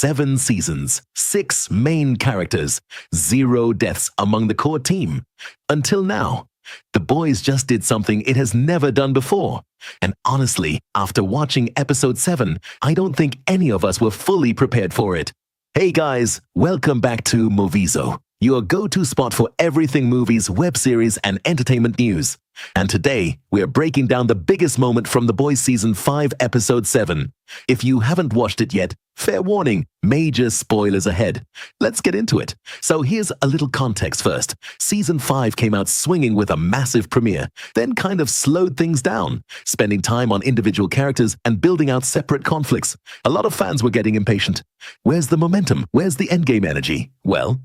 7 seasons, 6 main characters, 0 deaths among the core team. Until now, the boys just did something it has never done before. And honestly, after watching episode 7, I don't think any of us were fully prepared for it. Hey guys, welcome back to Movizo, your go-to spot for everything movies, web series, and entertainment news. And today, we're breaking down the biggest moment from The Boys Season 5, Episode 7. If you haven't watched it yet, fair warning, major spoilers ahead. Let's get into it. So here's a little context first. Season 5 came out swinging with a massive premiere, then kind of slowed things down, spending time on individual characters and building out separate conflicts. A lot of fans were getting impatient. Where's the momentum? Where's the endgame energy? Well,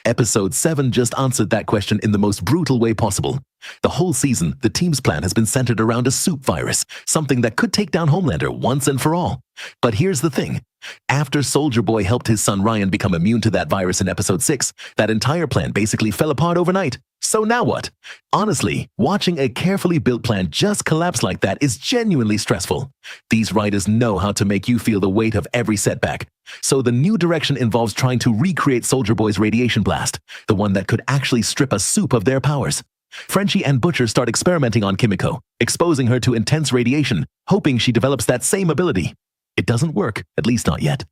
Episode 7 just answered that question in the most brutal way possible. The whole season, the team's plan has been centered around a soup virus, something that could take down Homelander once and for all. But here's the thing. After Soldier Boy helped his son Ryan become immune to that virus in Episode 6, that entire plan basically fell apart overnight. So now what? Honestly, watching a carefully built plan just collapse like that is genuinely stressful. These writers know how to make you feel the weight of every setback. So the new direction involves trying to recreate Soldier Boy's radiation blast, the one that could actually strip a soup of their powers. Frenchie and Butcher start experimenting on Kimiko, exposing her to intense radiation, hoping she develops that same ability. It doesn't work, at least not yet.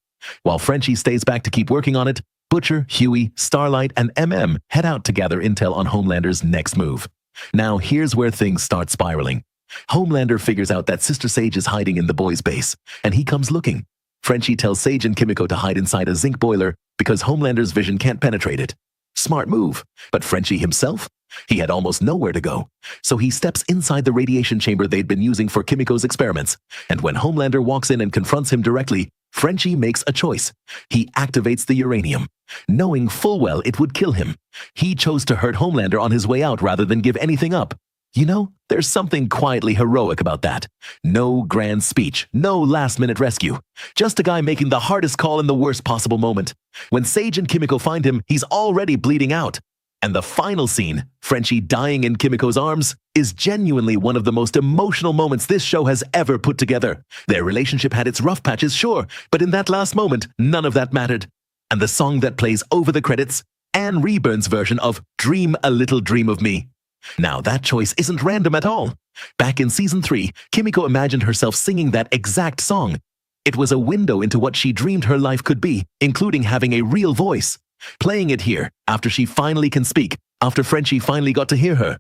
While Frenchie stays back to keep working on it, Butcher, Huey, Starlight, and MM head out to gather intel on Homelander's next move. Now here's where things start spiraling. Homelander figures out that Sister Sage is hiding in the boys' base, and he comes looking. Frenchie tells Sage and Kimiko to hide inside a zinc boiler because Homelander's vision can't penetrate it. Smart move, but Frenchie himself? He had almost nowhere to go. So he steps inside the radiation chamber they'd been using for Kimiko's experiments. And when Homelander walks in and confronts him directly, Frenchie makes a choice. He activates the uranium, knowing full well it would kill him. He chose to hurt Homelander on his way out rather than give anything up. You know, there's something quietly heroic about that. No grand speech, no last-minute rescue. Just a guy making the hardest call in the worst possible moment. When Sage and Kimiko find him, he's already bleeding out. And the final scene, Frenchie dying in Kimiko's arms, is genuinely one of the most emotional moments this show has ever put together. Their relationship had its rough patches, sure, but in that last moment, none of that mattered. And the song that plays over the credits, Anne Reburn's version of Dream a Little Dream of Me. Now that choice isn't random at all. Back in Season 3, Kimiko imagined herself singing that exact song. It was a window into what she dreamed her life could be, including having a real voice. Playing it here, after she finally can speak, after Frenchie finally got to hear her.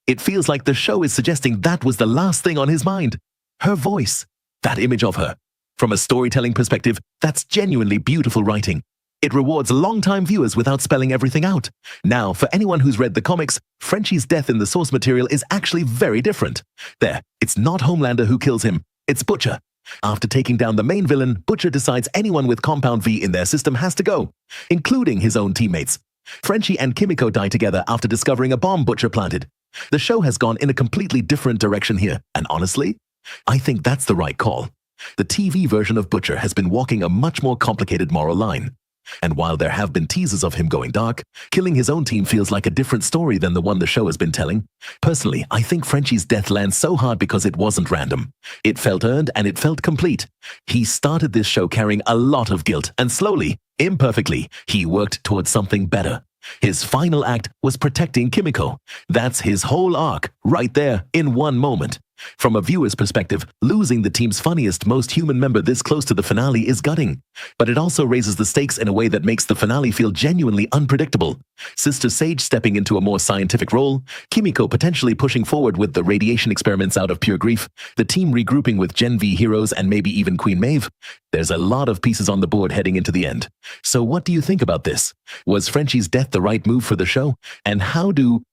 It feels like the show is suggesting that was the last thing on his mind. Her voice. That image of her. From a storytelling perspective, that's genuinely beautiful writing. It rewards longtime viewers without spelling everything out. Now, for anyone who's read the comics, Frenchie's death in the source material is actually very different. There, it's not Homelander who kills him, it's Butcher. After taking down the main villain, Butcher decides anyone with Compound V in their system has to go, including his own teammates. Frenchie and Kimiko die together after discovering a bomb Butcher planted. The show has gone in a completely different direction here, and honestly, I think that's the right call. The TV version of Butcher has been walking a much more complicated moral line. And while there have been teasers of him going dark, killing his own team feels like a different story than the one the show has been telling. Personally, I think Frenchie's death lands so hard because it wasn't random. It felt earned and it felt complete. He started this show carrying a lot of guilt, and slowly, imperfectly, he worked towards something better. His final act was protecting Kimiko. That's his whole arc, right there, in one moment. From a viewer's perspective, losing the team's funniest, most human member this close to the finale is gutting. But it also raises the stakes in a way that makes the finale feel genuinely unpredictable. Sister Sage stepping into a more scientific role, Kimiko potentially pushing forward with the radiation experiments out of pure grief, the team regrouping with Gen V heroes and maybe even Queen Maeve. There's a lot of pieces on the board heading into the end. So what do you think about this? Was Frenchie's death the right move for the show? And how do